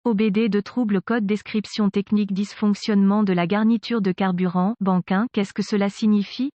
OBD de trouble code description technique dysfonctionnement de la garniture de carburant, banque 1. Qu'est-ce que cela signifie?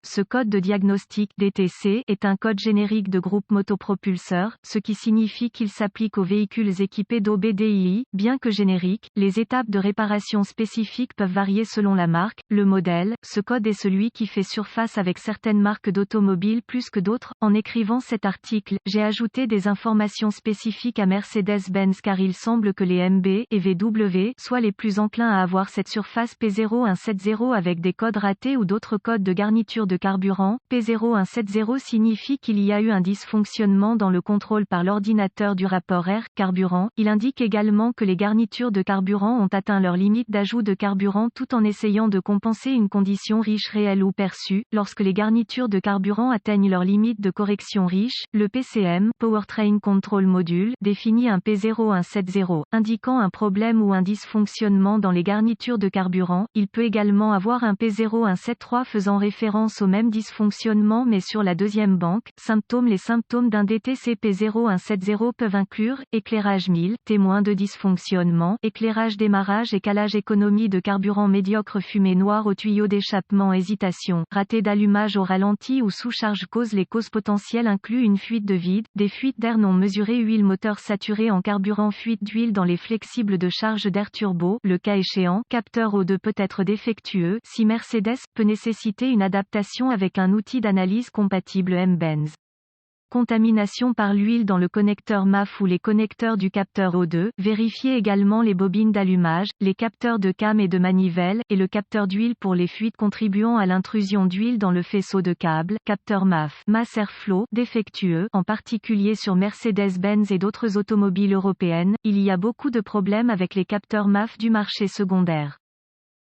Ce code de diagnostic DTC est un code générique de groupe motopropulseur, ce qui signifie qu'il s'applique aux véhicules équipés d'OBDII. Bien que générique, les étapes de réparation spécifiques peuvent varier selon la marque, le modèle. Ce code est celui qui fait surface avec certaines marques d'automobiles plus que d'autres. En écrivant cet article, j'ai ajouté des informations spécifiques à Mercedes-Benz car il semble que les MB et VW soient les plus enclins à avoir cette surface P0170 avec des codes ratés ou d'autres codes de garniture de carburant. P0170 signifie qu'il y a eu un dysfonctionnement dans le contrôle par l'ordinateur du rapport air carburant. Il indique également que les garnitures de carburant ont atteint leur limite d'ajout de carburant tout en essayant de compenser une condition riche réelle ou perçue. Lorsque les garnitures de carburant atteignent leur limite de correction riche, le PCM, Powertrain Control Module, définit un P0170, indiquant un problème ou un dysfonctionnement dans les garnitures de carburant. Il peut également avoir un P0173 faisant référence au même dysfonctionnement mais sur la deuxième banque. Symptômes. Les symptômes d'un DTC P0170 peuvent inclure éclairage 1000, témoin de dysfonctionnement, éclairage démarrage et calage, économie de carburant médiocre, fumée noire au tuyau d'échappement, hésitation, raté d'allumage au ralenti ou sous-charge. Les causes potentielles incluent une fuite de vide, des fuites d'air non mesurées, huile moteur saturée en carburant, fuite d'huile dans les flexibles de charge d'air turbo, le cas échéant, capteur O2 peut être défectueux. Si Mercedes peut nécessiter une adaptation avec un outil d'analyse compatible M-Benz. Contamination par l'huile dans le connecteur MAF ou les connecteurs du capteur O2. Vérifiez également les bobines d'allumage, les capteurs de cam et de manivelle, et le capteur d'huile pour les fuites contribuant à l'intrusion d'huile dans le faisceau de câble. Capteur MAF, Mass Airflow, défectueux, en particulier sur Mercedes-Benz et d'autres automobiles européennes. Il y a beaucoup de problèmes avec les capteurs MAF du marché secondaire.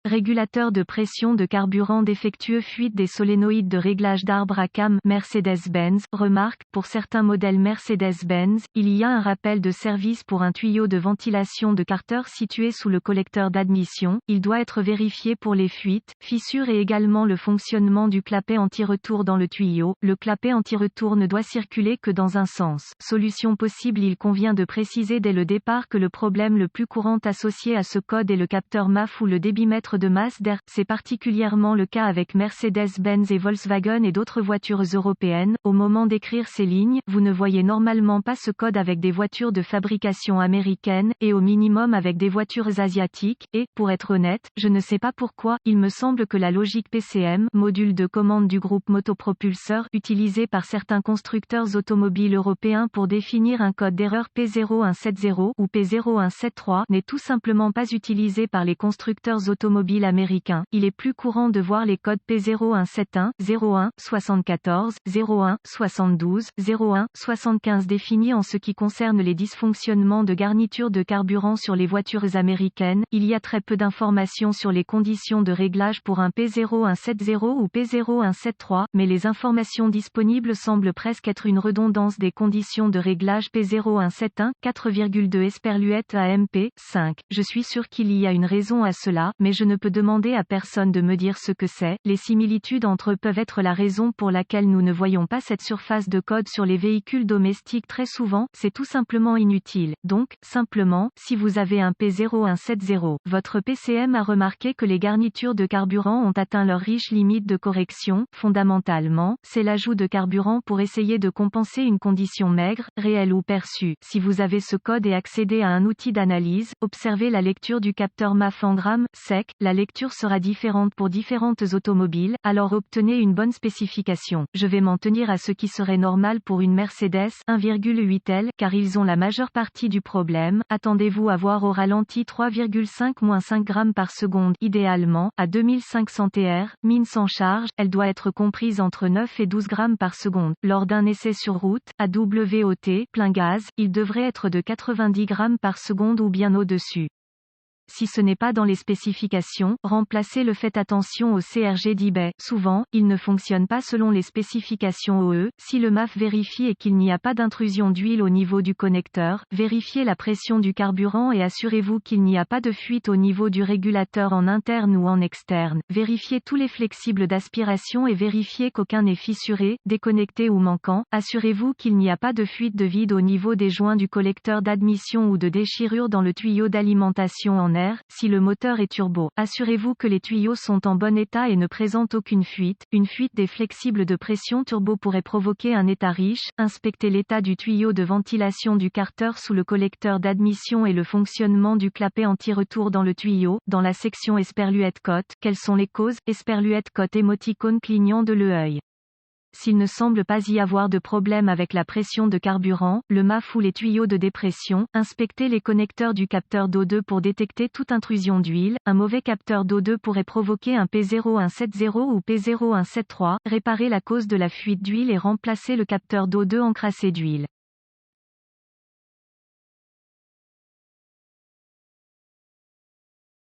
Régulateur de pression de carburant défectueux, fuite des solénoïdes de réglage d'arbre à cam. Mercedes-Benz. Remarque, pour certains modèles Mercedes-Benz, il y a un rappel de service pour un tuyau de ventilation de Carter situé sous le collecteur d'admission. Il doit être vérifié pour les fuites, fissures et également le fonctionnement du clapet anti-retour dans le tuyau. Le clapet anti-retour ne doit circuler que dans un sens. Solution possible. Il convient de préciser dès le départ que le problème le plus courant associé à ce code est le capteur MAF ou le débitmètre de masse d'air. C'est particulièrement le cas avec Mercedes-Benz et Volkswagen et d'autres voitures européennes. Au moment d'écrire ces lignes, vous ne voyez normalement pas ce code avec des voitures de fabrication américaine, et au minimum avec des voitures asiatiques, et, pour être honnête, je ne sais pas pourquoi. Il me semble que la logique PCM, module de commande du groupe motopropulseur, utilisée par certains constructeurs automobiles européens pour définir un code d'erreur P0170 ou P0173, n'est tout simplement pas utilisée par les constructeurs automobiles américain. Il est plus courant de voir les codes P0171, 01, 74, 01, 72, 01, 75 définis en ce qui concerne les dysfonctionnements de garniture de carburant sur les voitures américaines. Il y a très peu d'informations sur les conditions de réglage pour un P0170 ou P0173, mais les informations disponibles semblent presque être une redondance des conditions de réglage P0171, 4,2 Esperluette AMP, 5. Je suis sûr qu'il y a une raison à cela, mais je ne peux demander à personne de me dire ce que c'est. Les similitudes entre eux peuvent être la raison pour laquelle nous ne voyons pas cette surface de code sur les véhicules domestiques très souvent. C'est tout simplement inutile. Donc, simplement, si vous avez un P0170, votre PCM a remarqué que les garnitures de carburant ont atteint leur riche limite de correction. Fondamentalement, c'est l'ajout de carburant pour essayer de compenser une condition maigre, réelle ou perçue. Si vous avez ce code et accédez à un outil d'analyse, observez la lecture du capteur MAF en grammes sec. La lecture sera différente pour différentes automobiles, alors obtenez une bonne spécification. Je vais m'en tenir à ce qui serait normal pour une Mercedes 1,8 L, car ils ont la majeure partie du problème. Attendez-vous à voir au ralenti 3,5-5 grammes par seconde. Idéalement, à 2500 TR, mine sans charge, elle doit être comprise entre 9 et 12 grammes par seconde. Lors d'un essai sur route, à WOT, plein gaz, il devrait être de 90 grammes par seconde ou bien au-dessus. Si ce n'est pas dans les spécifications, remplacez le. Faites attention au CRG d'eBay. Souvent, il ne fonctionne pas selon les spécifications OE. Si le MAF vérifie et qu'il n'y a pas d'intrusion d'huile au niveau du connecteur, vérifiez la pression du carburant et assurez-vous qu'il n'y a pas de fuite au niveau du régulateur en interne ou en externe. Vérifiez tous les flexibles d'aspiration et vérifiez qu'aucun n'est fissuré, déconnecté ou manquant. Assurez-vous qu'il n'y a pas de fuite de vide au niveau des joints du collecteur d'admission ou de déchirure dans le tuyau d'alimentation en air. Si le moteur est turbo, assurez-vous que les tuyaux sont en bon état et ne présentent aucune fuite. Une fuite des flexibles de pression turbo pourrait provoquer un état riche. Inspectez l'état du tuyau de ventilation du carter sous le collecteur d'admission et le fonctionnement du clapet anti-retour dans le tuyau. Dans la section Esperluette cote, quelles sont les causes? Esperluette cote émoticône clignant de l'œil. S'il ne semble pas y avoir de problème avec la pression de carburant, le MAF ou les tuyaux de dépression, inspectez les connecteurs du capteur d'O2 pour détecter toute intrusion d'huile. Un mauvais capteur d'O2 pourrait provoquer un P0170 ou P0173. Réparez la cause de la fuite d'huile et remplacez le capteur d'O2 encrassé d'huile.